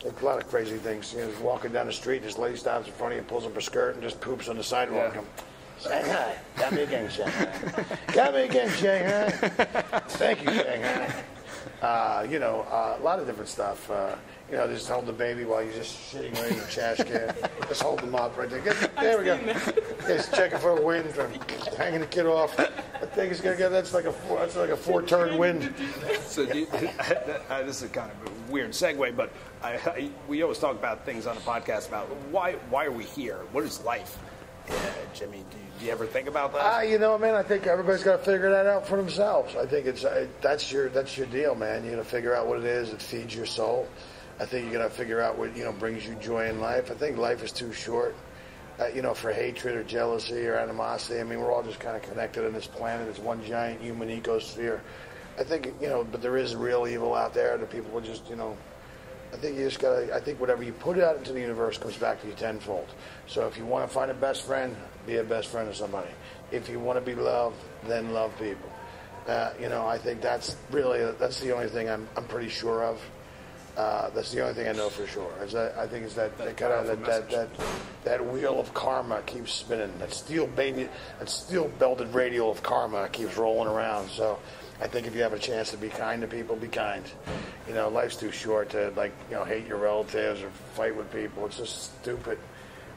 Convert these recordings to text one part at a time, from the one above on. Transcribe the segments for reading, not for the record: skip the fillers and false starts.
a lot of crazy things. You know, just walking down the street, this lady stops in front of you, pulls up her skirt, and just poops on the sidewalk. Yeah. Shanghai. Got me again, Shanghai. Got me again, Shanghai. Thank you, Shanghai. You know, a lot of different stuff. You know, just hold the baby while you're just shitting right in the trash can. Just hold them up right there. There we go. Just checking for a wind, hanging the kid off. I think it's gonna get. That's like a 4-turn wind. So this is kind of a weird segue, but we always talk about things on the podcast about why are we here? What is life? Jimmy, do you ever think about that? You know, man, I think everybody's got to figure that out for themselves. I think that's your deal, man. You got to figure out what it is that feeds your soul. I think you got to figure out what brings you joy in life. I think life is too short, for hatred or jealousy or animosity. I mean, we're all just kind of connected on this planet. It's one giant human ecosphere. I think but there is real evil out there that people will just I think you just gotta. I think whatever you put out into the universe comes back to you tenfold. So if you want to find a best friend, be a best friend to somebody. If you want to be loved, then love people. I think that's the only thing I'm pretty sure of. That's the only thing I know for sure. I think it's that wheel of karma keeps spinning. That steel belted radial of karma keeps rolling around. So I think if you have a chance to be kind to people, be kind. Life's too short to hate your relatives or fight with people. It's just stupid.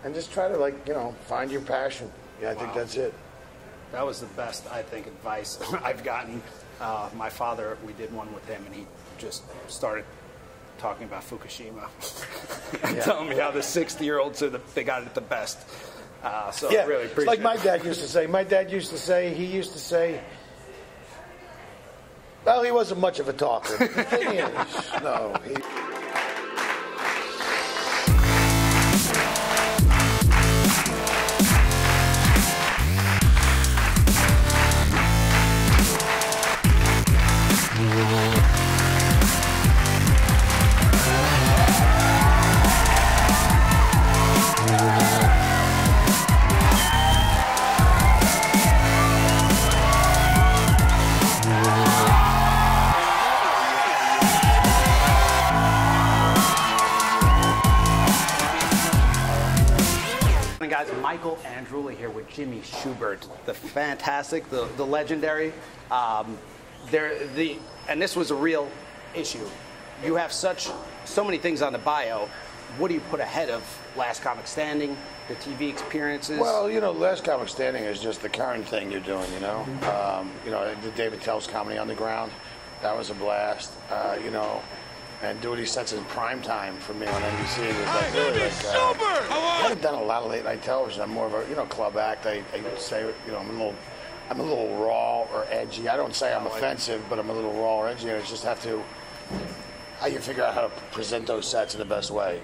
And just try to find your passion. Yeah, I think that's it. That was the best, I think, advice I've gotten. My father, we did one with him, and he just started talking about Fukushima, telling me how the 60-year-olds they got it the best. So I really appreciate it. Like my dad used to say. He used to say, well, he wasn't much of a talker. The thing is, no. Andreula here with Jimmy Shubert, the fantastic, the legendary. And this was a real issue. You have so many things on the bio. What do you put ahead of Last Comic Standing, the TV experiences? Well, Last Comic Standing is just the current thing you're doing. The Dave Attell's Comedy Underground, that was a blast. And do what he sets in prime time for me on NBC. It was really I haven't done a lot of late night television. I'm more of a club act. I say I'm a little raw or edgy. I don't say I'm offensive, but I'm a little raw or edgy. I just have to. How you figure out how to present those sets in the best way.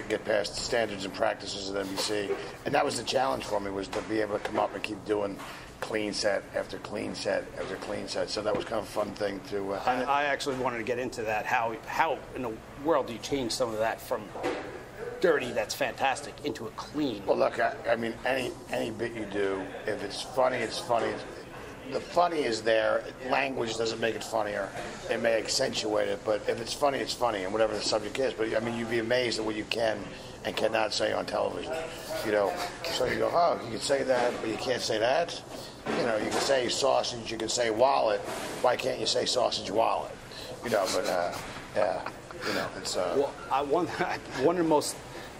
Get past the standards and practices at NBC. And that was the challenge for me, was to be able to come up and keep doing clean set after clean set after clean set. So that was kind of a fun thing to. I actually wanted to get into that. How in the world do you change some of that from dirty, that's fantastic, into a clean? Well, look, I mean, any bit you do, if it's funny, it's funny. The funny is there. Language doesn't make it funnier. It may accentuate it, but if it's funny, and whatever the subject is. But I mean, you'd be amazed at what you can and cannot say on television. So you go, oh, you can say that, but you can't say that. You can say sausage, you can say wallet. Why can't you say sausage wallet? It's. Well, one of the most.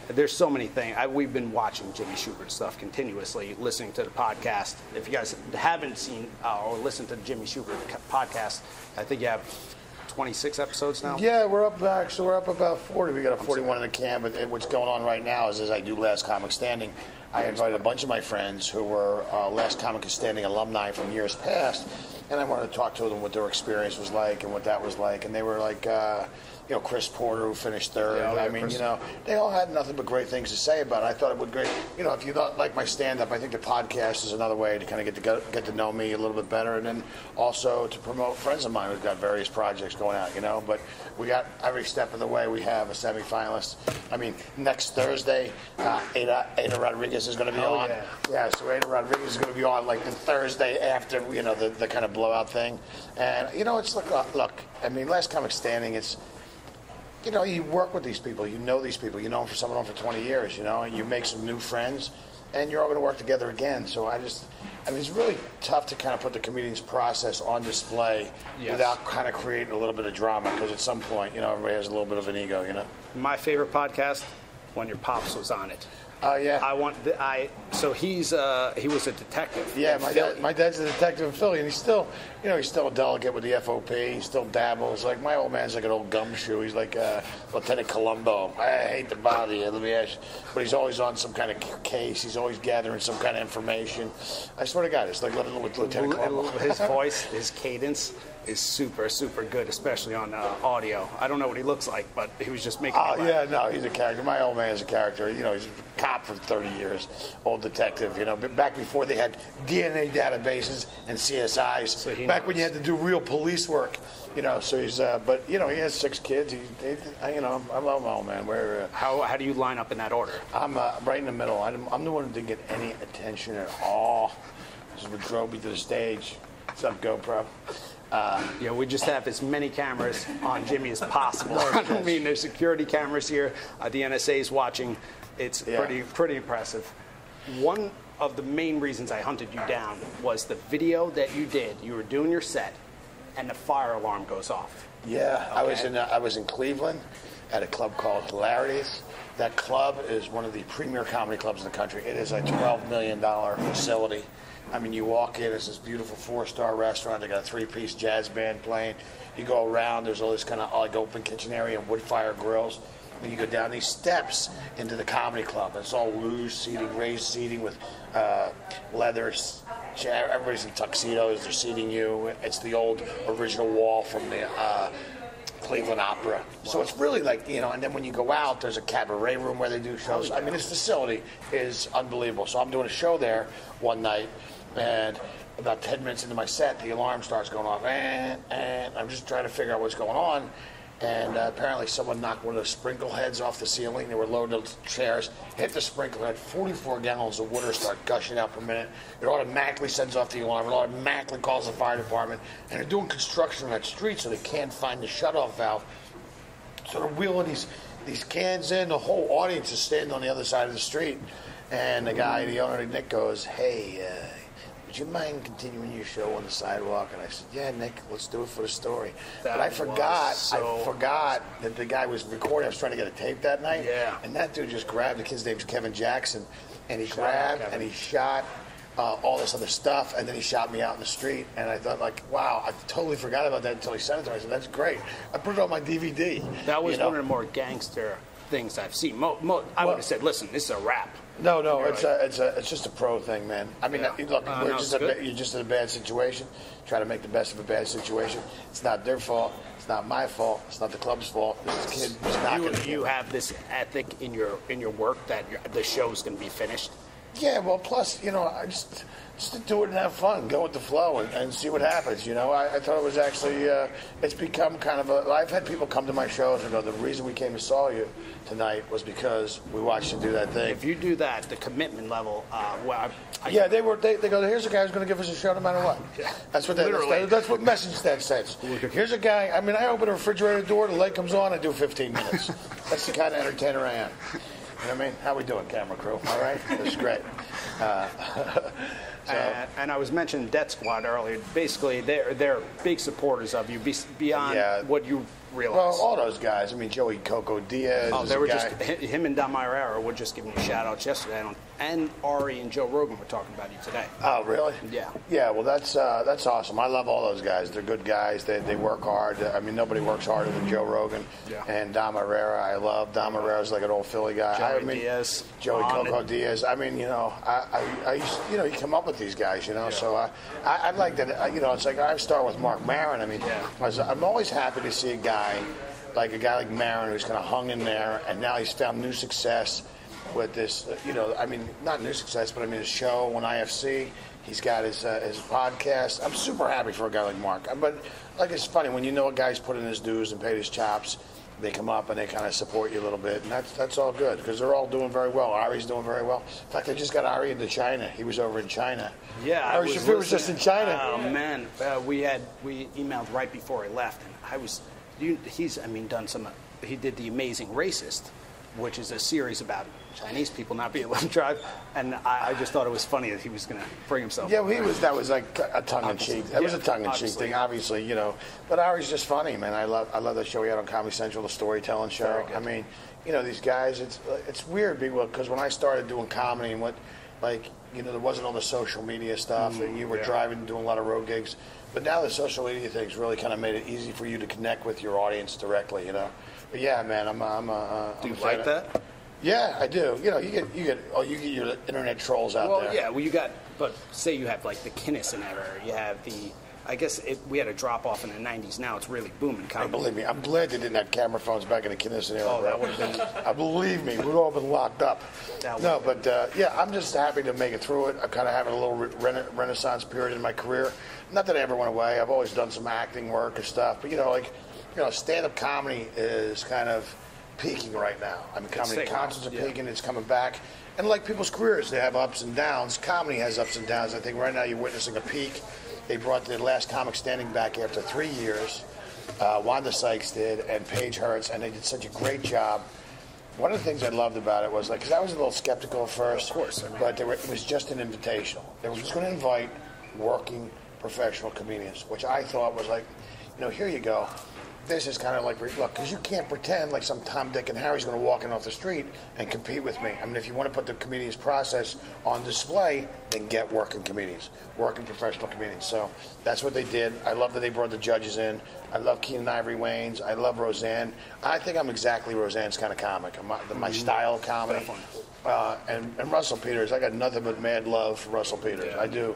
There's so many things. We've been watching Jimmy Shubert stuff continuously, listening to the podcast. If you guys haven't seen or listened to the Jimmy Shubert podcast, I think you have 26 episodes now? Yeah, we're up about 40. We got a 41 in the can, but what's going on right now is as I do Last Comic Standing, I invited a bunch of my friends who were Last Comic Standing alumni from years past, and I wanted to talk to them what their experience was like and what that was like, and they were like, Chris Porter, who finished third. Yeah, I mean, they all had nothing but great things to say about it. I thought it would great. If you don't like my stand-up, I think the podcast is another way to kind of get to know me a little bit better, and then also to promote friends of mine who've got various projects going out. But we got every step of the way. We have a semifinalist. I mean, next Thursday, Ada Rodriguez is going to be on. Yeah, so Ada Rodriguez is going to be on like the Thursday after the kind of blowout thing, and it's look. I mean, Last Comic Standing. you know, you work with these people, you know these people, you know them for some of them for 20 years, you know, and you make some new friends, and you're all going to work together again. So I mean, it's really tough to kind of put the comedian's process on display without kind of creating a little bit of drama, because at some point, you know, everybody has a little bit of an ego, you know. My favorite podcast, when your pops was on it. Oh yeah. So he was a detective. Yeah, my dad's a detective in Philly, and he's still a delegate with the FOP. He still dabbles. Like my old man's like an old gumshoe. He's like Lieutenant Columbo. I hate to bother you, let me ask you, but he's always on some kind of case. He's always gathering some kind of information. I swear to God, it's like living with Lieutenant Columbo. His voice, his cadence is super, super good, especially on audio. I don't know what he looks like, but he was just making me laugh. Yeah, no, he's a character. My old man's a character. You know, he's a cop for 30 years, old detective, you know, back before they had DNA databases and CSIs, so back when you had to do real police work, you know, so he's, but, you know, he has 6 kids. You know, I love my old man. How do you line up in that order? I'm right in the middle. I'm the one who didn't get any attention at all. This is what drove me to the stage. What's up, GoPro? We just have as many cameras on Jimmy as possible. I mean, there's security cameras here. The NSA is watching. It's pretty impressive. One of the main reasons I hunted you down was the video that you did. You were doing your set, and the fire alarm goes off. Yeah, okay. I was in Cleveland at a club called Hilarities. That club is one of the premier comedy clubs in the country. It is a $12 million facility. I mean, you walk in, it's this beautiful 4-star restaurant. They got a 3-piece jazz band playing. You go around, there's all this kind of like open kitchen area and wood fire grills. And you go down these steps into the comedy club. It's all loose seating, raised seating with leather. Everybody's in tuxedos. They're seating you. It's the old original wall from the Cleveland Opera. So it's really like, you know, and then when you go out, there's a cabaret room where they do shows. I mean, this facility is unbelievable. So I'm doing a show there one night, and about 10 minutes into my set, the alarm starts going off, and I'm just trying to figure out what's going on. And apparently someone knocked one of the sprinkle heads off the ceiling. They were loaded chairs, hit the sprinkler head, 44 gallons of water start gushing out per minute. It automatically sends off the alarm. It automatically calls the fire department. And they're doing construction on that street, so they can't find the shutoff valve. So they're wheeling these cans in. The whole audience is standing on the other side of the street. And the guy, the owner, Nick, goes, "Hey, would you mind continuing your show on the sidewalk?" And I said, "Yeah, Nick, let's do it for the story." But I forgot that the guy was recording. I was trying to get a tape that night. Yeah. And that dude just grabbed, the kid's name's Kevin Jackson, and he grabbed and he shot all this other stuff, and then he shot me out in the street. And I thought, like, wow, I totally forgot about that until he sent it to me. I said, "That's great." I put it on my DVD. That was one of the more gangster things I've seen. I would have said, "Listen, this is a rap." No, it's just a pro thing, man. I mean, look, you're just in a bad situation. Try to make the best of a bad situation. It's not their fault. It's not my fault. It's not the club's fault. This kid was not going to. You have this ethic in your work that the show's going to be finished. Yeah, well, plus, you know, I just to do it and have fun, go with the flow, and see what happens. You know, I thought it was actually, it's become kind of I've had people come to my shows and go, "The reason we came and saw you tonight was because we watched you do that thing." If you do that, the commitment level, they go, "Here's a guy who's going to give us a show no matter what." Yeah. That's what message that says. Here's a guy. I mean, I open a refrigerator door, the light comes on, I do 15 minutes. That's the kind of entertainer I am. You know what I mean? How we doing, camera crew? All right? That's great. And I was mentioning Death Squad earlier. Basically, they're big supporters of you beyond what you realize. Well, all those guys. I mean, Joey Coco Diaz. Oh, they were just him and Dom Irera were just giving you shout-outs yesterday, and Ari and Joe Rogan were talking about you today. Oh, really? Yeah. Yeah. Well, that's awesome. I love all those guys. They're good guys. They work hard. I mean, nobody works harder than Joe Rogan. Yeah. And Dom Irera. I love Dom Irera's like an old Philly guy. Joey Coco Diaz. I mean, you know, I used, you know, you come up with these guys, you know. Yeah. So I'd like that. You know, it's like I start with Mark Maron. I mean, I'm always happy to see a guy like Maron who's kind of hung in there, and now he's found new success with this, you know, I mean, not new success, but I mean his show on IFC. He's got his podcast. I'm super happy for a guy like Mark. But like, it's funny when you know a guy's put in his dues and paid his chops. They come up and they kind of support you a little bit, and that's all good because they're all doing very well. Ari's doing very well. In fact, I just got Ari into China. He was over in China. Yeah, Ari Shubert was just in China. Oh man, we emailed right before he left, and he's done some he did The Amazing Racist, which is a series about Chinese people not being able to drive, and I just thought it was funny that he was going to bring himself. Yeah, well, that was like a tongue-in-cheek. That was a tongue-in-cheek thing, obviously, you know. But Ari's just funny, man. I love the show he had on Comedy Central, the storytelling show. I mean, you know, these guys. It's weird because when I started doing comedy and there wasn't all the social media stuff, and you were driving and doing a lot of road gigs. But now the social media thing's really kind of made it easy for you to connect with your audience directly, you know. But yeah, man, Do you like that? Yeah, I do. You know, you get your internet trolls out there. Well, yeah. Well, but say you have like the Kinnison era. You have the. I guess we had a drop off in the '90s. Now it's really booming. Hey, believe me, I'm glad they didn't have camera phones back in the Kinnison era. Oh, that would have been. Believe me, we'd all been locked up. No, but yeah, I'm just happy to make it through it. I'm kind of having a little renaissance period in my career. Not that I ever went away. I've always done some acting work and stuff. But stand-up comedy is kind of peaking right now. I mean, comedy concerts are peaking. It's coming back. And like people's careers, they have ups and downs. Comedy has ups and downs. I think right now you're witnessing a peak. They brought the Last Comic Standing back after 3 years. Wanda Sykes did, and Paige Hertz, and they did such a great job. One of the things I loved about it was, because I was a little skeptical at first, of course, but it was just an invitational. They were just going to invite working professional comedians, which I thought was here you go. This is kind of like, look, because you can't pretend like some Tom, Dick, and Harry's going to walk in off the street and compete with me. I mean, if you want to put the comedian's process on display, then get working comedians, working professional comedians. So that's what they did. I love that they brought the judges in. I love Keenan Ivory Wayans. I love Roseanne. I think I'm exactly Roseanne's kind of comic. My style of comedy. And Russell Peters, I got nothing but mad love for Russell Peters. Yeah. I do.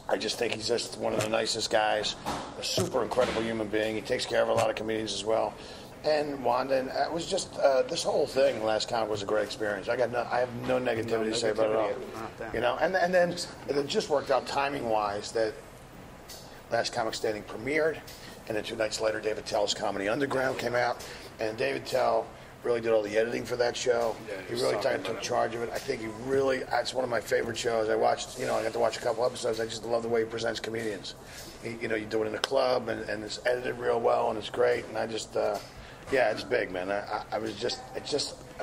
I just think he's just one of the nicest guys, a super incredible human being. He takes care of a lot of comedians as well. And Wanda, and it was just this whole thing. Last Comic was a great experience. I have no negativity to say about it all. You know, and then it just worked out timing wise that Last Comic Standing premiered, and then 2 nights later, Dave Attell's Comedy Underground came out, and Dave Attell really did all the editing for that show. Yeah, he really took charge of it. I think that's one of my favorite shows. I watched, I got to watch a couple episodes. I just love the way he presents comedians. You do it in a club, and it's edited real well, and it's great. And I just, it's big, man.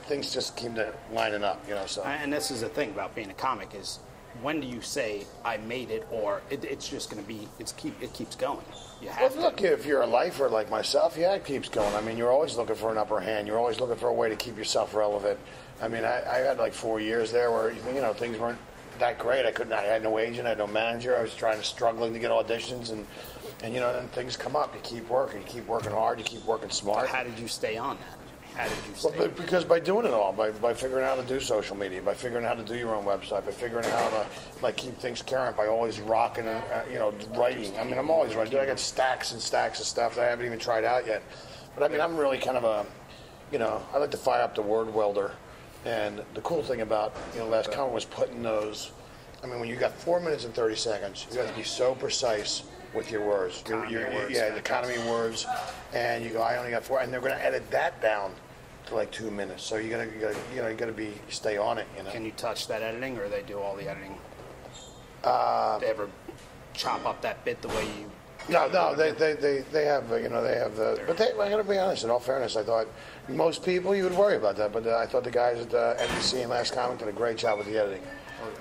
Things just came to lining up, so. And this is the thing about being a comic is, when do you say I made it, or it's just going to be it keeps going? You have look, if you're a lifer like myself, it keeps going. I mean, you're always looking for an upper hand. You're always looking for a way to keep yourself relevant. I mean, I had like 4 years there where things weren't that great. I had no agent, I had no manager. I was struggling to get auditions, and then things come up. You keep working hard. You keep working smart. But how did you stay on that? How did you stay? Well, because by doing it all, by figuring out how to do social media, by figuring out how to do your own website, by figuring out how to keep things current, by always rocking and writing. I mean, I'm always writing. I got stacks and stacks of stuff that I haven't even tried out yet. But I mean, I'm really kind of I like to fire up the word welder. And the cool thing about Last Comic was putting those. I mean, when you got 4 minutes and 30 seconds, you have to be so precise with your words. The economy of words, and you go, I only got 4, and they're going to edit that down to like 2 minutes. So you gotta stay on it. Can you touch that editing, or they do all the editing? They ever chop up that bit the way you? No, they have but I gotta be honest. In all fairness, I thought most people you would worry about that, but I thought the guys at NBC and Last Comic did a great job with the editing.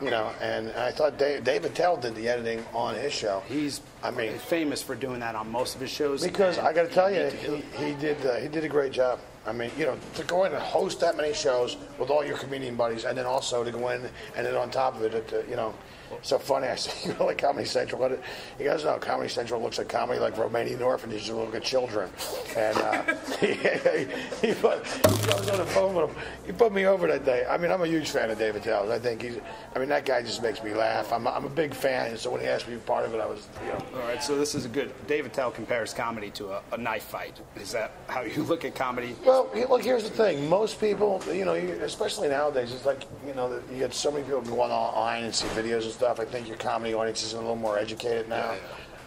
And I thought Dave Attell did the editing on his show. He's famous for doing that on most of his shows. Because I got to tell you, he did a great job. I mean, to go in and host that many shows with all your comedian buddies, and then also to go in and then on top of it, so funny. I say, like Comedy Central. You guys know Comedy Central looks at comedy like Romanian orphanages who look at children. And he goes on the phone with him. He put me over that day. I mean, I'm a huge fan of Dave Attell. I think that guy just makes me laugh. I'm a big fan, and so when he asked me to be part of it, I was, All right, so this is a good. Dave Attell compares comedy to a knife fight. Is that how you look at comedy? Well, look, here's the thing. Most people, especially nowadays, it's like, you get so many people going online and see videos and stuff. I think your comedy audience is a little more educated now. Yeah.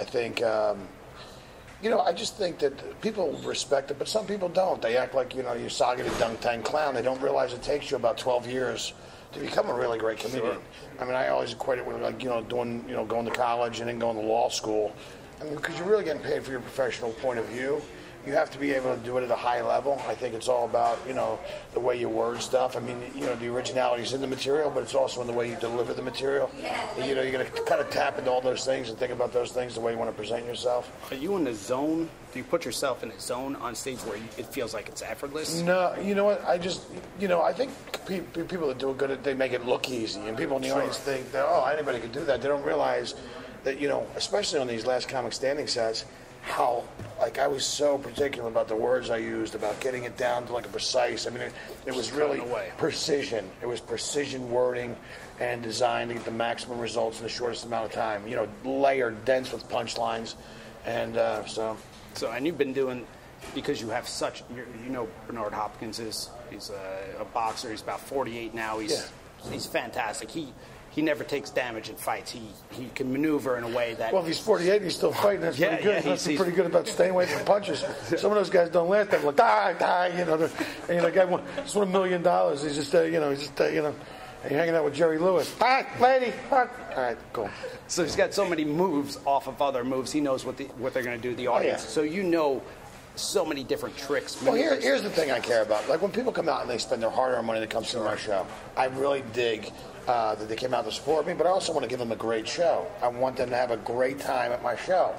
I think, I just think that people respect it, but some people don't. They act like, you're Saga the Dunk Tank Clown. They don't realize it takes you about 12 years to become a really great comedian. Sure. I mean, I always equate it with, going to college and then going to law school. I mean, because you're really getting paid for your professional point of view. you have to be able to do it at a high level. I think it's all about, you know, the way you word stuff. I mean, you know, the originality is in the material, but it's also in the way you deliver the material. You know, you're going to kind of tap into all those things and think about those things the way you want to present yourself. Are you in the zone? Do you put yourself in a zone on stage where it feels like it's effortless? No, you know what? I just, you know, I think people that do it good, they make it look easy. And people in the audience think that, oh, anybody could do that. They don't realize that, you know, especially on these last comic standing sets, how, like, I was so particular about the words I used, about getting it down to, like, a precise. I mean, it was really precision. It was precision wording and designed to get the maximum results in the shortest amount of time. You know, layered, dense with punchlines. And so, and you've been doing, because you have such, you know, Bernard Hopkins he's a boxer. He's about 48 now. He's fantastic. He never takes damage in fights. He can maneuver in a way that... Well, if he's 48 and he's still fighting, that's pretty good. He's pretty good about staying away from punches. Some of those guys don't last. They're like, die, you know. And, you know, guy just won $1 million. He's just, you know, he's hanging out with Jerry Lewis. Hi, lady. Hi. All right, cool. So he's got so many moves off of other moves. He knows what they're going to do to the audience. So you know so many different tricks. Well, here's the thing I care about. Like, when people come out and they spend their hard-earned money to come see my show, I really dig... that they came out to support me, but I also want to give them a great show. I want them to have a great time at my show.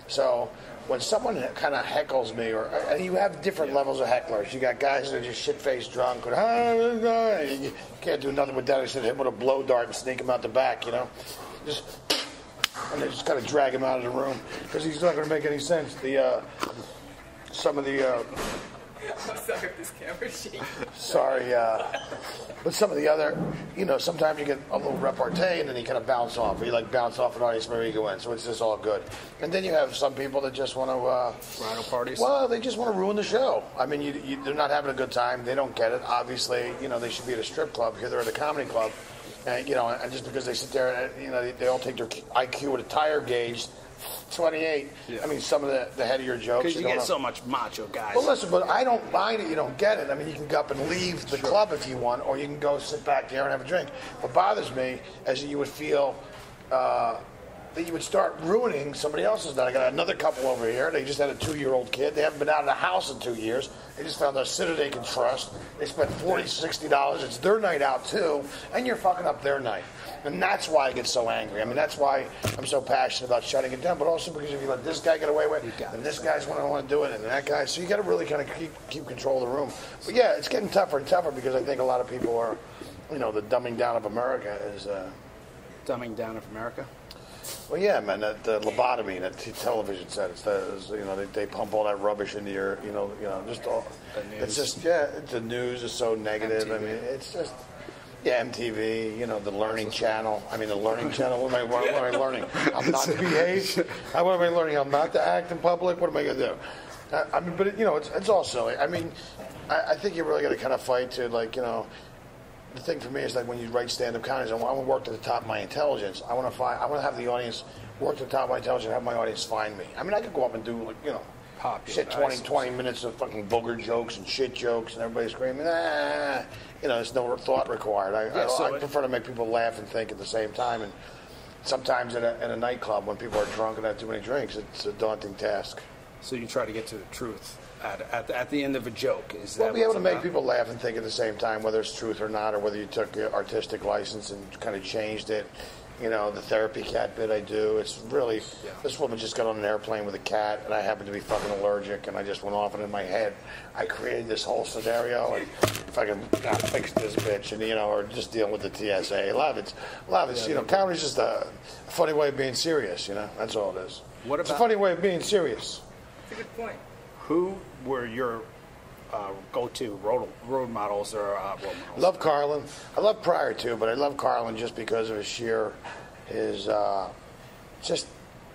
So when someone kind of heckles me, and you have different levels of hecklers. You got guys that are just shit-faced drunk, and you can't do nothing with that except hit him with a blow dart and sneak him out the back, you know. And they just kind of drag him out of the room because he's not going to make any sense. Sorry, but some of the other, you know, sometimes you get a little repartee and then you kind of bounce off. Or you like bounce off an audience member, you go in. So it's just all good. And then you have some people that just want to... Rhino parties? Well, they just want to ruin the show. I mean, they're not having a good time. They don't get it. Obviously, you know, they should be at a strip club. Here they're at a comedy club. And, you know, and just because they sit there, you know, they all take their IQ with a tire gauge. 28. I mean, some of the headier jokes. Because you get so much macho guys. Well, listen, but I don't mind it. You don't get it. I mean, you can go up and leave the club if you want, or you can go sit back there and have a drink. What bothers me is that you would feel that you would start ruining somebody else's night. I got another couple over here. They just had a 2-year-old kid. They haven't been out of the house in 2 years. They just found a sitter they can trust. They spent $40, $60. It's their night out, too, and you're fucking up their night. And that's why I get so angry. I mean, that's why I'm so passionate about shutting it down, but also because if you let this guy get away with it, and this guy's going to want to do it, and that guy, so you got to really kind of keep control of the room. But yeah, it's getting tougher and tougher because I think a lot of people are, you know, the dumbing down of America is... Dumbing down of America? Well, yeah, man, that lobotomy, that television set, you know, they pump all that rubbish into your, you know, just all. It's just, the news is so negative. MTV. I mean, it's just, MTV, you know, the Learning Channel. I mean, the Learning Channel. What am I learning? I'm not to behave. What am I learning? I'm not to act in public. What am I going to do? I mean, but you know, it's all silly. I mean, I think you really got to kind of fight to, like, you know. The thing for me is, like, when you write stand-up comedies, I want to work to the top of my intelligence. I want to have the audience work to the top of my intelligence, have my audience find me. I mean, I could go up and do, like, you know, shit, 20 minutes of fucking booger jokes and shit jokes, and everybody screaming, you know, there's no thought required. I prefer to make people laugh and think at the same time. And sometimes in a nightclub, when people are drunk and have too many drinks, it's a daunting task. So you try to get to the truth at the end of a joke. Is that be able to make people laugh and think at the same time, whether it's truth or not, or whether you took your artistic license and kind of changed it. You know, the therapy cat bit I do, it's really, this woman just got on an airplane with a cat, and I happened to be fucking allergic, and I just went off, and in my head, I created this whole scenario, and if I can fix this bitch, and, you know, or just deal with the TSA. A lot of it's, you know, comedy's just a funny way of being serious, you know, that's all it is. It's a funny way of being serious. That's a good point. Who were your go-to road models or role models? Love Carlin. I love Pryor too, but I love Carlin just because of his just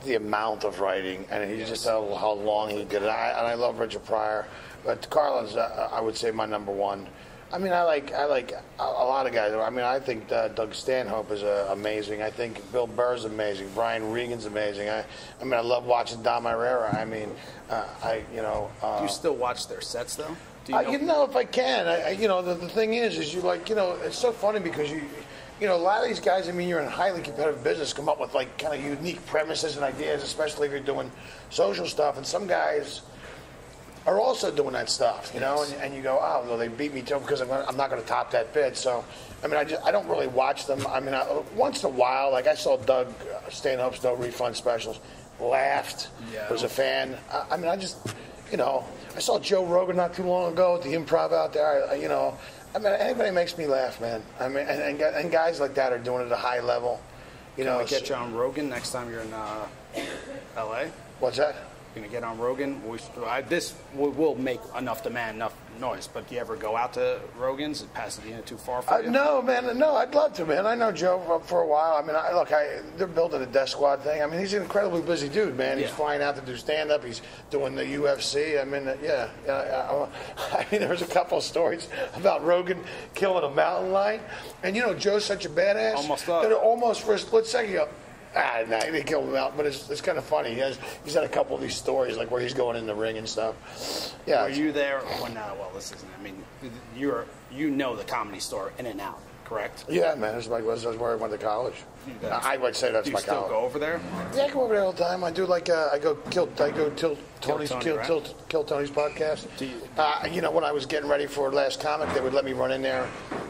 the amount of writing, and he just how long he did it. And I love Richard Pryor, but Carlin's I would say my number one. I mean, I like a lot of guys. I mean, I think Doug Stanhope is amazing. I think Bill Burr's amazing. Brian Regan's amazing. I mean, I love watching Dom Irrera. I mean, do you still watch their sets though? You know, if I can. You know, the thing is you like, you know, it's so funny because you know, a lot of these guys. I mean, you're in a highly competitive business. Come up with like kind of unique premises and ideas, especially if you're doing social stuff. And some guys, are also doing that stuff, you know, and you go, oh, well, they beat me too because I'm not going to top that bid. So, I mean, I don't really watch them. I mean, once in a while, like I saw Doug Stanhope's No Refund specials, laughed, was a fan. I mean, I just, you know, I saw Joe Rogan not too long ago at the Improv out there, you know. I mean, anybody makes me laugh, man. I mean, and guys like that are doing it at a high level. You know, we get you on Rogan next time you're in L.A.? What's that? You're going to get on Rogan? This will make enough demand, enough noise, but do you ever go out to Rogan's? Is Pasadena too far for you? No, man, no, I'd love to, man. I know Joe for a while. I mean, they're building a Death Squad thing. I mean, he's an incredibly busy dude, man. He's flying out to do stand-up. He's doing the UFC. I mean, I mean, there's a couple of stories about Rogan killing a mountain lion. And, you know, Joe's such a badass. Almost for a split second, you go, nah, they killed him out, but it's kind of funny. He's had a couple of these stories, like where he's going in the ring and stuff. Yeah. Were you there when? Well, this isn't. I mean, you know the Comedy Store in and out, correct? Yeah, man. That's where I went to college. I would say that's my college. Do you still go over there? Yeah, I go over there all the time. I do I go kill Tony's podcast. You know, when I was getting ready for Last Comic, they would let me run in there,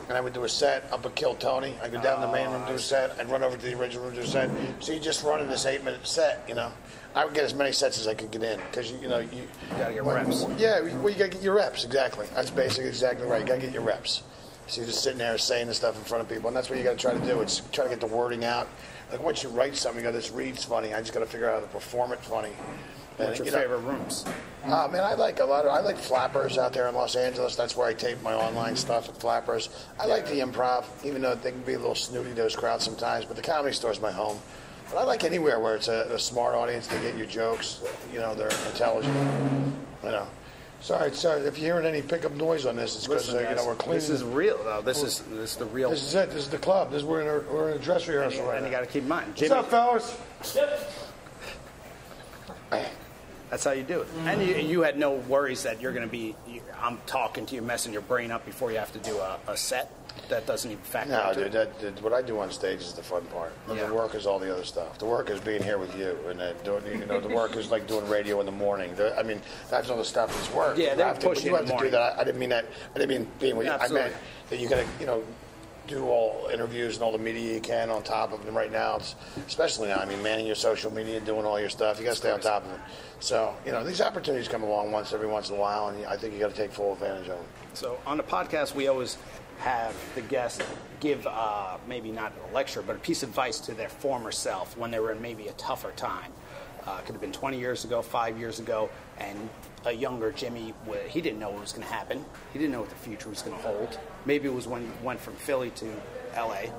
and I would do a set up at Kill Tony. I go down to the main room, do a set. I'd run over to the original room, do a set. So you just run in this 8-minute set, you know. I would get as many sets as I could get in because you gotta get reps. Yeah, well, you gotta get your reps. Exactly. That's basically exactly right. You gotta get your reps. So you're just sitting there saying the stuff in front of people, and that's what you got to try to do. It's try to get the wording out. Like once you write something, you go, "This reads funny." I just got to figure out how to perform it funny. What's your favorite rooms? Man, I like I like Flappers out there in Los Angeles. That's where I tape my online stuff at Flappers. I like the Improv, even though they can be a little snooty, those crowds sometimes. But the Comedy Store is my home. But I like anywhere where it's a smart audience to get your jokes. You know, they're intelligent. You know. Sorry. If you're hearing any pickup noise on this, it's because we're cleaning. This is real, though. This is the real. This is it. This is the club. We're in a dress rehearsal right now. And you got to keep in mind, Jimmy. What's up, fellas? That's how you do it. And you had no worries that you're going to be. I'm talking to you, messing your brain up before you have to do a set. That doesn't even factor. No, dude. What I do on stage is the fun part. The work is all the other stuff. The work is being here with you, and the work is like doing radio in the morning. I mean, that's all the stuff that's work. Yeah, they're pushing you have to do that. I didn't mean that. I didn't mean being with you. I meant that you got to, do all interviews and all the media you can on top of them. Right now, especially now. I mean, manning your social media, doing all your stuff. You got to stay on top of it. So, these opportunities come along every once in a while, and I think you got to take full advantage of them. So, on the podcast, we always have the guests give maybe not a lecture, but a piece of advice to their former self when they were in maybe a tougher time. Could have been 20 years ago, 5 years ago, and a younger Jimmy, he didn't know what was going to happen. He didn't know what the future was going to hold. Maybe it was when you went from Philly to L.A.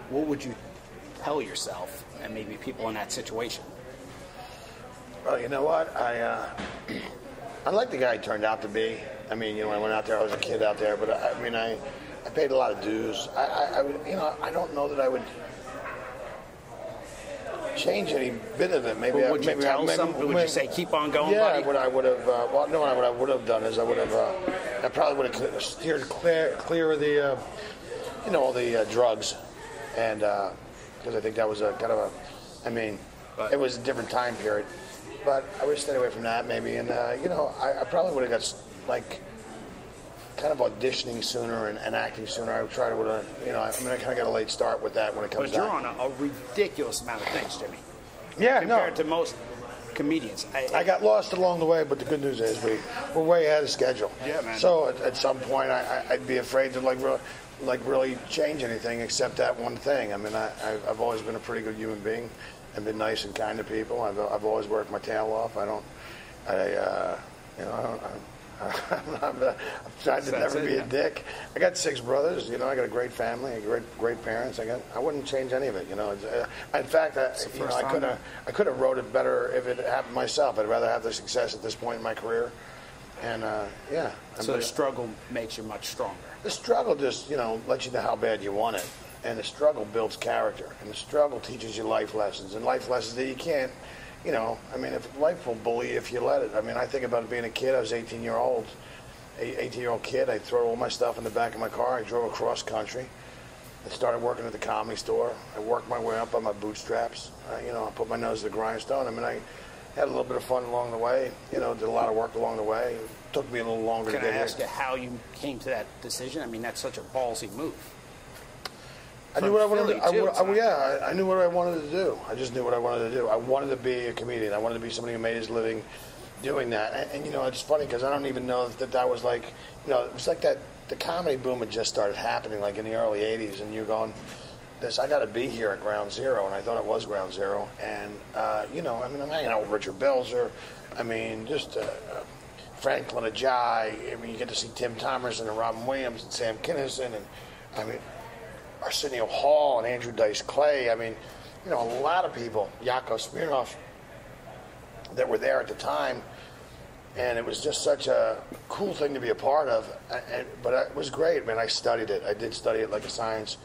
What would you tell yourself and maybe people in that situation? Well, you know what? I like the guy he turned out to be. I mean, when I went out there, I was a kid out there, but I paid a lot of dues. I don't know that I would change any bit of it. Maybe would you tell something? Would you say keep on going, buddy? Yeah, I would have. What I would have done is I probably would have steered clear of the, all the drugs, and because I think that was a kind of it was a different time period, but I would stay away from that maybe, and I probably would have got kind of auditioning sooner and acting sooner. I would try to, I kind of got a late start with that when it comes down. But you're on a ridiculous amount of things, Jimmy. Yeah, compared to most comedians. I got lost along the way, but the good news is we're way ahead of schedule. Yeah, man. So at some point, I'd be afraid to really change anything except that one thing. I mean, I've always been a pretty good human being. I've been nice and kind to people. I've always worked my tail off. I'm trying to never be a dick. I got 6 brothers. I got a great family, great parents. I wouldn't change any of it. In fact, I could have wrote it better if it happened myself. I'd rather have the success at this point in my career. And So the struggle makes you much stronger. The struggle just lets you know how bad you want it, and the struggle builds character, and the struggle teaches you life lessons, and life lessons that you can't. If life will bully you if you let it. I think about being a kid. I was 18-year-old kid. I threw all my stuff in the back of my car. I drove across country. I started working at the Comedy Store. I worked my way up on my bootstraps. I put my nose to the grindstone. Had a little bit of fun along the way. You know, did a lot of work along the way. It took me a little longer to get here. Can I ask you how you came to that decision? I mean, that's such a ballsy move. I knew what I wanted to do. I knew what I wanted to do. I just knew what I wanted to do. I wanted to be a comedian. I wanted to be somebody who made his living doing that. And you know, it's funny because I don't even know that was like, you know, it was like that the comedy boom had just started happening like in the early 80s, and you're going, I got to be here at ground zero, and I thought it was ground zero. And, you know, I mean, I'm hanging out with Richard Belzer. I mean, just Franklin Ajayi. I mean, you get to see Tim Thomerson and Robin Williams and Sam Kinison, and, I mean, Arsenio Hall and Andrew Dice Clay. I mean, you know, a lot of people, Yakov Smirnoff, that were there at the time. And it was just such a cool thing to be a part of. But it was great, man. I studied it. I did study it like a science.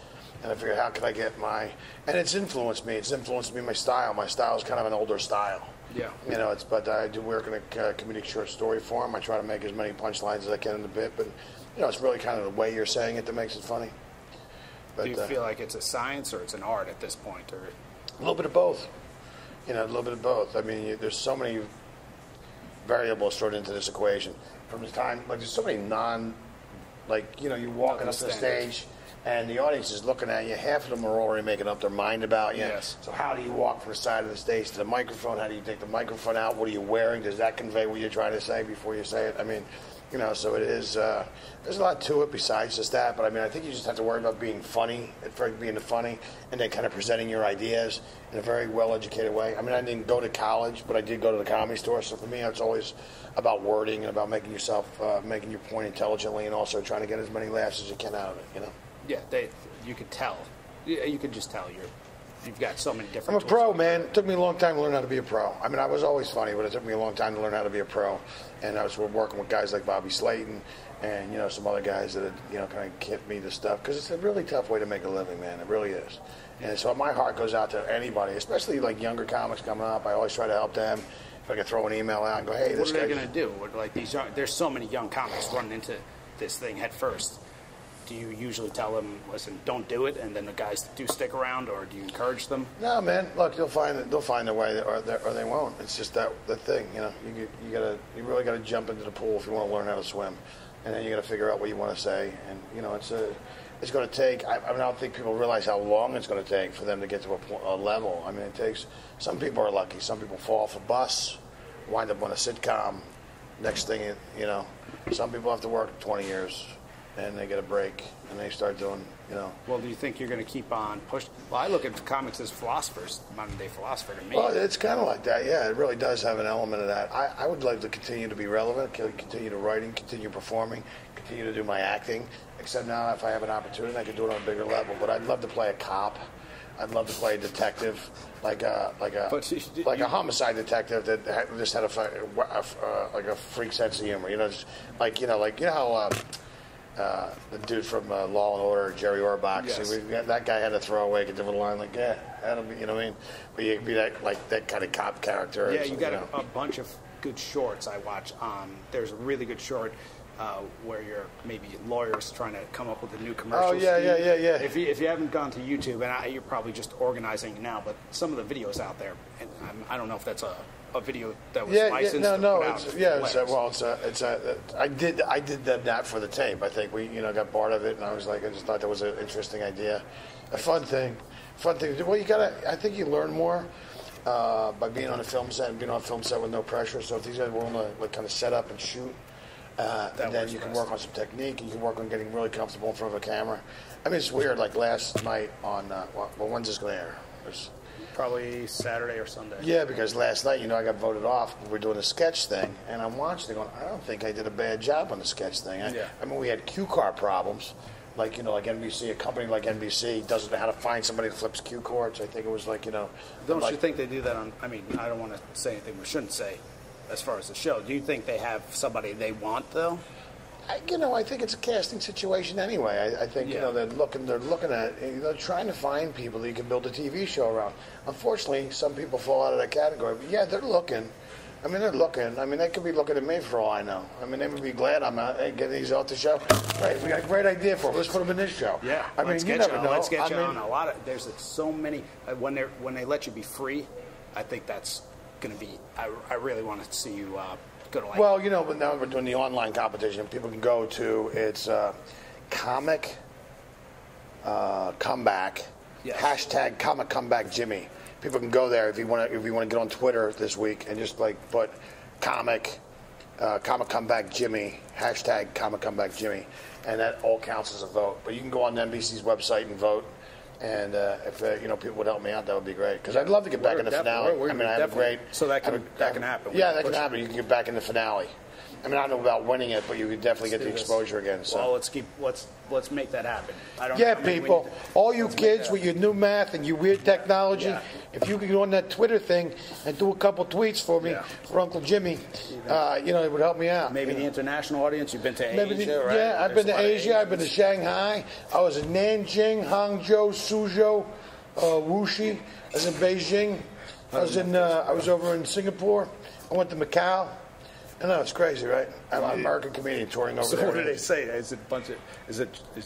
And I figured, how can I get and it's influenced me. It's influenced me, my style. My style is kind of an older style. Yeah. You know, but I do work in a comedic short story form. I try to make as many punchlines as I can in the bit. But, you know, it's really kind of the way you're saying it that makes it funny. But, do you feel like it's a science or it's an art at this point? Or a little bit of both. You know, a little bit of both. I mean, there's so many variables thrown into this equation. From the time, like, there's so many you know, you're walking up to the stage, and the audience is looking at you. Half of them are already making up their mind about you. Yes. So how do you walk from the side of the stage to the microphone? How do you take the microphone out? What are you wearing? Does that convey what you're trying to say before you say it? I mean, you know, so it is, there's a lot to it besides just that, but I mean, I think you just have to worry about being funny, at first being funny, and then kind of presenting your ideas in a very well-educated way. I mean, I didn't go to college, but I did go to the Comedy Store, so for me, it's always about wording and about making making your point intelligently, and also trying to get as many laughs as you can out of it, you know? Yeah, you could tell. You could just tell you've got so many different I'm a pro, man. It took me a long time to learn how to be a pro. I mean, I was always funny, but it took me a long time to learn how to be a pro. And I was working with guys like Bobby Slayton and, you know, some other guys that had, you know, kind of hit me to stuff. Because it's a really tough way to make a living, man. It really is. And so my heart goes out to anybody, especially like younger comics coming up. I always try to help them. If I can throw an email out and go, hey, this guy. What are they going to do? Like there's so many young comics running into this thing head first. Do you usually tell them, listen, don't do it, and then the guys do stick around, or do you encourage them? No, man. Look, they'll find their way, or they won't. It's just the thing, you know. You really gotta jump into the pool if you want to learn how to swim, and then you got to figure out what you want to say, and you know, it's going to take. I don't think people realize how long it's going to take for them to get to a level. I mean, it takes. Some people are lucky. Some people fall off a bus, wind up on a sitcom. Next thing, you know, some people have to work 20 years. And they get a break, and they start doing, you know. Well, do you think you're going to keep on pushing? Well, I look at comics as philosophers, modern-day philosopher to me. Well, it's kind of like that, yeah. It really does have an element of that. I would like to continue to be relevant, continue to writing, continue performing, continue to do my acting, except now if I have an opportunity, I can do it on a bigger level. But I'd love to play a cop. I'd love to play a detective, like a homicide detective that just had a freak sense of humor. You know, how the dude from Law and Order, Jerry Orbach. Yes. That guy had to throw away a different line, like, yeah, that'll be, you know what I mean? But you be that kind of cop character. Yeah, you got a bunch of good shorts I watch. There's a really good short where you're maybe lawyers trying to come up with a new commercial. Oh, yeah. If you haven't gone to YouTube, and you're probably just organizing now, but some of the videos out there, and I don't know if that's a video that was licensed. I did that for the tape. I think we got bored of it, and I just thought that was an interesting idea, a fun thing to do. Well, I think you learn more by being on a film set and being on a film set with no pressure. So if these guys were willing to kind of set up and shoot, and then you can work on some technique, and you can work on getting really comfortable in front of a camera. I mean, it's weird. Like last night on when's this going to air? Probably Saturday or Sunday. Yeah, because last night, I got voted off. We're doing a sketch thing, and I'm watching it going, I don't think I did a bad job on the sketch thing. I mean, we had cue card problems. Like NBC, a company like NBC doesn't know how to find somebody that flips cue cards. I think it was Don't you think they do that on, I mean, I don't want to say anything we shouldn't say as far as the show. Do you think they have somebody they want, though? I think it's a casting situation anyway. I think they're looking at they're trying to find people that you can build a TV show around. Unfortunately, some people fall out of that category. But yeah, they're looking. I mean, they're looking. I mean, they could be looking at me for all I know. I mean, they would be glad I'm out. Hey, get these off the show. Right, we got a great idea for them. Let's put them in this show. Yeah, I mean, you never know. Let's get you on a lot of. There's so many when they let you be free. I think that's going to be? I really want to see you go to like. Well, you know, but now we're doing the online competition. People can go to comic comeback hashtag comic comeback Jimmy. People can go there if you want to get on Twitter this week and just like put comic comeback Jimmy hashtag comic comeback Jimmy, and that all counts as a vote. But you can go on NBC's website and vote. And if people would help me out, that would be great. Because I'd love to get back in the finale. I mean, I have a great. So that can happen. Yeah, that can happen. You can get back in the finale. I mean, I don't know about winning it, but you could definitely get the exposure again. So. Well, let's make that happen. People, all you kids with your new math and your weird technology, if you could go on that Twitter thing and do a couple tweets for me, for Uncle Jimmy, it would help me out. Maybe the international audience. You've been to Asia, right? Yeah, I've been to Asia. I've been to Shanghai. I was in Nanjing, Hangzhou, Suzhou, Wuxi. I was in Beijing. I was over in Singapore. I went to Macau. I know, it's crazy, right? I'm an American comedian touring over there. So what do they say? Is it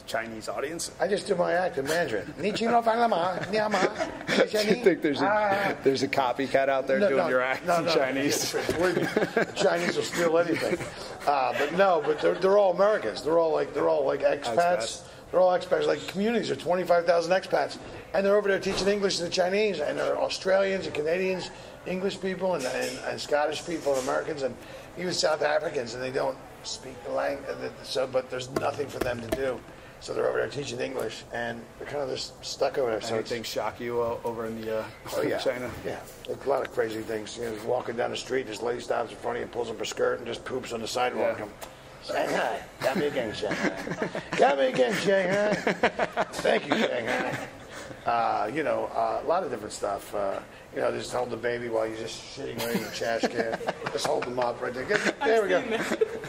Chinese audience? I just do my act in Mandarin. Do you think there's a copycat out there doing your act in Chinese? The Chinese will steal anything. But they're all Americans. They're all like expats. They're all expats. Like communities are 25,000 expats, and they're over there teaching English to the Chinese, and they're Australians and Canadians, English people, and Scottish people, and Americans, and even South Africans, and they don't speak the language. But there's nothing for them to do. So they're over there teaching English, and they're kind of just stuck over there. So anything shock you over in the China? Yeah, a lot of crazy things. Just walking down the street, this lady stops in front of you, pulls up her skirt, and just poops on the sidewalk. Yeah. Shanghai, got me again, Shanghai. Got me again, Shanghai. Thank you, Shanghai. A lot of different stuff. Just hold the baby while you're just shitting right in the trash can. Just hold them up right there. There we go.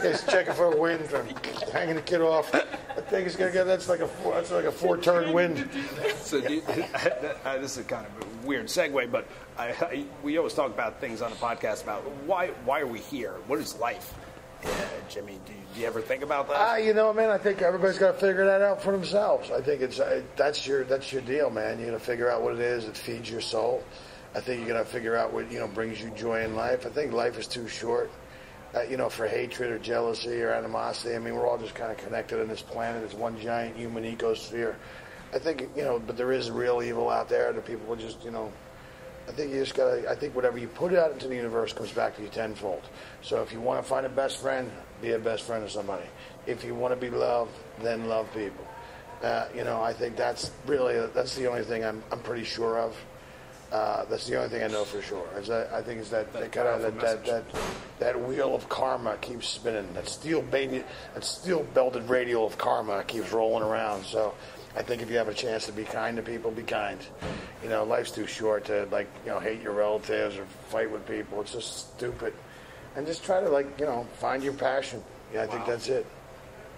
Just checking for a wind from hanging the kid off. I think it's gonna go. That's like a 4-turn wind. So this is kind of a weird segue, but we always talk about things on the podcast about why are we here? What is life? Jimmy, do you ever think about that? Man, I think everybody's got to figure that out for themselves. I think that's your deal, man. You got to figure out what it is that feeds your soul. I think you got to figure out what brings you joy in life. I think life is too short, for hatred or jealousy or animosity. I mean, we're all just kind of connected on this planet. It's one giant human ecosphere. I think but there is real evil out there that people will just I think you just gotta. I think whatever you put out into the universe comes back to you tenfold. So if you want to find a best friend, be a best friend of somebody. If you want to be loved, then love people. I think that's the only thing I'm pretty sure of. That's the only thing I know for sure. I think it's that wheel of karma keeps spinning. That steel belted radial of karma keeps rolling around. So. I think if you have a chance to be kind to people, be kind. Life's too short to hate your relatives or fight with people. It's just stupid. And just try to find your passion. Yeah, I think that's it.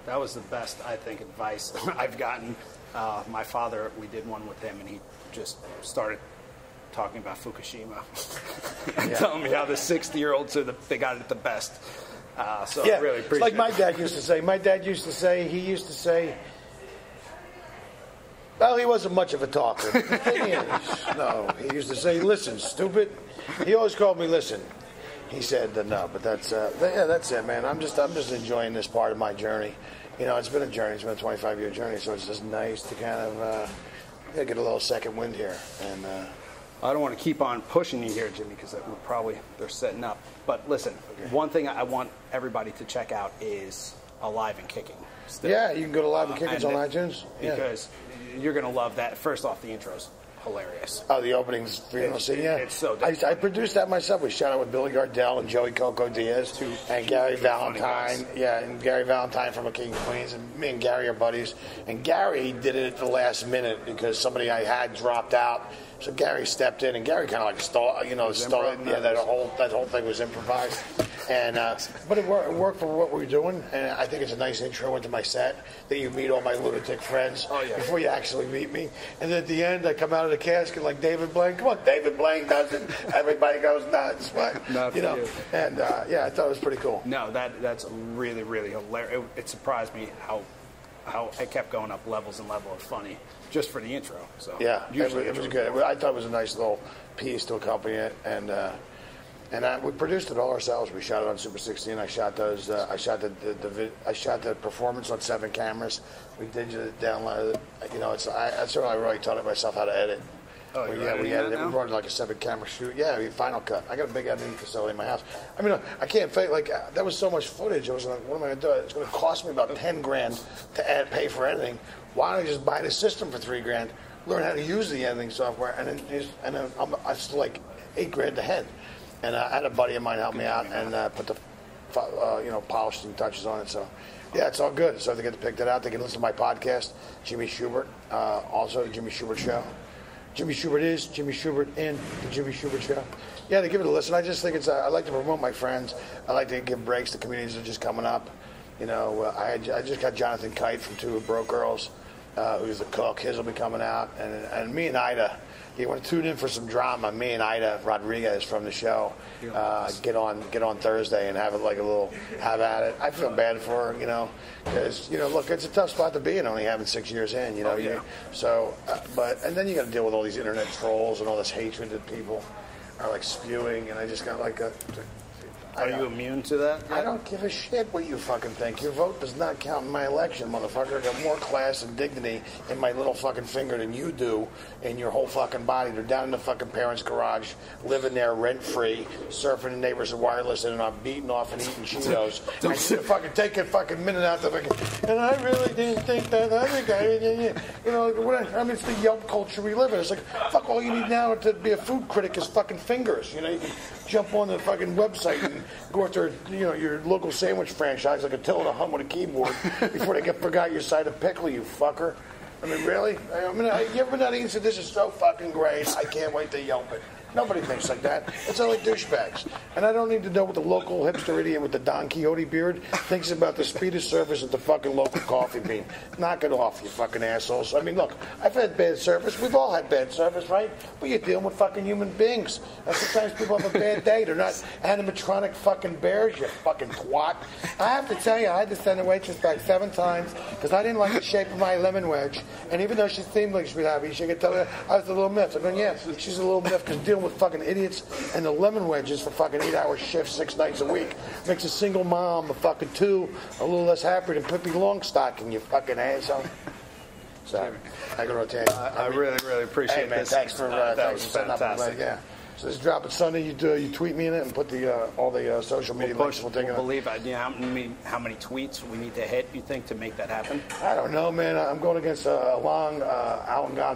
That was the best, I think, advice I've gotten. My father, we did one with him, and he just started talking about Fukushima, and telling me how the 60-year-olds they got it the best. I really appreciate it. Like my dad used to say. He used to say. Well, he wasn't much of a talker. No, he used to say, "Listen, stupid." He always called me "listen." He said, "No," but that's it, man. I'm just enjoying this part of my journey. It's been a journey. It's been a 25-year journey, so it's just nice to kind of get a little second wind here. And I don't want to keep on pushing you here, Jimmy, because they're setting up. But listen, One thing I want everybody to check out is Alive and Kicking. Still. Yeah, you can go to Alive and Kicking on iTunes. Because you're going to love that. First off, the intro's hilarious. Oh, the opening's It's so different. I produced that myself. We shot it with Billy Gardell and Joey Coco Diaz and Gary Valentine. Yeah, and Gary Valentine from A King of Queens. And me and Gary are buddies. And Gary did it at the last minute because somebody I had dropped out. So Gary stepped in, and Gary kind of stalled. Yeah, that whole thing was improvised. And but it worked for what we were doing, and I think it's a nice intro into my set that you meet all my lunatic friends before you actually meet me. And then at the end, I come out of the casket like David Blaine. Come on, David Blaine does it. Everybody goes nuts. But, you. And I thought it was pretty cool. No, that's really, really hilarious. It surprised me how it kept going up levels and level of funny just for the intro. So yeah, it was good. I thought it was a nice little piece to accompany it, and And we produced it all ourselves. We shot it on Super 16. I shot those. I shot the performance on 7 cameras. We downloaded it. You know, that's what I really taught myself how to edit. Oh, we edited it. We brought like a 7-camera shoot. Yeah, Final Cut. I got a big editing facility in my house. I mean, I can't fake like that was so much footage. I was like, what am I going to do? It's going to cost me about $10,000 to pay for editing. Why don't I just buy the system for $3,000, learn how to use the editing software, and then I'm still like $8,000 ahead. And I had a buddy of mine help me out and put the polishing touches on it. So yeah, it's all good. So if they get to pick that out, they can listen to my podcast, Jimmy Shubert, also the Jimmy Shubert Show. Jimmy Shubert is Jimmy Shubert and the Jimmy Shubert Show. Yeah, they give it a listen. I just think I like to promote my friends. I like to give breaks to comedians that are just coming up. You know, I just got Jonathan Kite from 2 Broke Girls, who's the cook. His will be coming out, and me and Ida. You want to tune in for some drama? Me and Ida Rodriguez from the show get on Thursday and have it like a little have at it. I feel bad for her, you know, because look, it's a tough spot to be in, only having 6 years in, you know. And then you got to deal with all these internet trolls and all this hatred that people are like spewing, and I just got like Are you immune to that? I don't give a shit what you fucking think. Your vote does not count in my election, motherfucker. I got more class and dignity in my little fucking finger than you do in your whole fucking body. They're down in the fucking parents' garage, living there rent-free, surfing the neighbors' wireless, and I'm beating off and eating Cheetos. I should fucking take a fucking minute out to fucking, and I really didn't think that other guy, I mean, it's the Yelp culture we live in. It's like, fuck, all you need now to be a food critic is fucking fingers. You know, you can jump on the fucking website and go after your local sandwich franchise like Attell and a hum with a keyboard before they forgot your side of pickle, you fucker. I mean, really? You ever been out eating and said, this is so fucking great, I can't wait to Yelp it. Nobody thinks like that. It's only douchebags. And I don't need to know what the local hipster idiot with the Don Quixote beard thinks about the speed of service at the fucking local coffee bean. Knock it off, you fucking assholes. I mean, look, I've had bad service. We've all had bad service, right? But you're dealing with fucking human beings. And sometimes people have a bad day. They're not animatronic fucking bears, you fucking twat. I have to tell you, I had to send a waitress back 7 times because I didn't like the shape of my lemon wedge. And even though she seemed like she'd be happy, she could tell me I was a little miffed. I'm going, yeah, she's a little miffed because dealing with fucking idiots and the lemon wedges for fucking 8-hour shifts 6 nights a week makes a single mom of fucking 2 a little less happy than Pippi Longstocking, you fucking asshole. So I go to I really, really appreciate this. This. Thanks for setting up. Yeah. So this drop it Sunday. You tweet me in it and put all the social media links. We'll believe it. How many tweets we need to hit, you think, to make that happen? I don't know, man. I'm going against Alan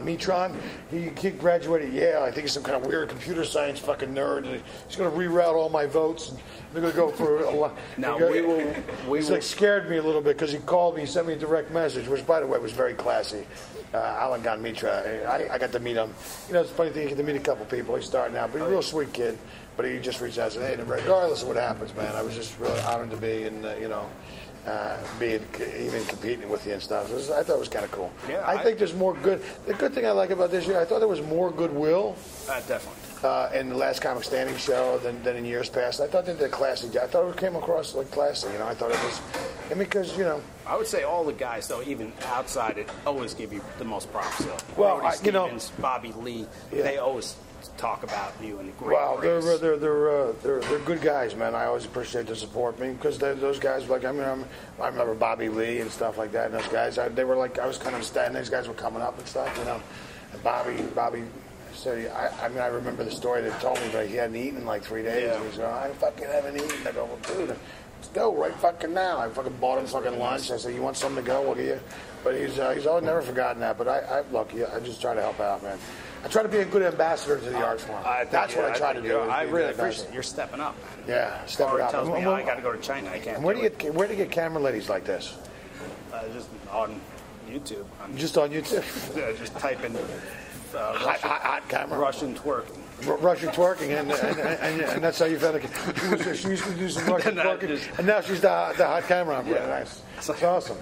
Mitron. He graduated Yale. I think he's some kind of weird computer science fucking nerd. And he's going to reroute all my votes. And they're going to go for a lot. Now, he's like scared me a little bit because he called me, he sent me a direct message, which, by the way, was very classy. Alan Mitra. I got to meet him. It's a funny thing, you get to meet a couple people. He's starting out, but he's a real sweet kid. But he just reached out and said, hey, regardless of what happens, man, I was just really honored to be in, even competing with you and stuff. I thought it was kind of cool. Yeah, I think there's more good. The good thing I like about this year, I thought there was more goodwill. Definitely. In the last Comic Standing show than in years past. I thought they did a classy job. I thought it came across like classy. I thought it was, because I would say all the guys, though, even outside it, always give you the most props. So. Well, Brody Stevens, Bobby Lee, they always talk about you in great praise. They're good guys, man. I always appreciate the support, because those guys, like I remember Bobby Lee and stuff like that. And those guys, they were like, I was kind of standing. These guys were coming up and stuff, And Bobby. So I remember the story they told me that he hadn't eaten in like 3 days. Yeah. And he's going, I fucking haven't eaten. I go, well, dude, let's go right fucking now. I fucking bought him fucking lunch. I said, you want something to go? We'll get you. But he's always never forgotten that. But I just try to help out, man. I try to be a good ambassador to the art form. That's what I try to do. I really appreciate it. You're stepping up, man. Yeah, stepping up. Tells me I got to go to China. I can't. Where do you get camera ladies like this? Just on YouTube. Just on YouTube? Yeah, just type in. Hot camera. Russian twerking. Russian twerking, and that's how you found it. She used to do some Russian twerking, and now she's the hot camera operator. Yeah. Nice. That's awesome.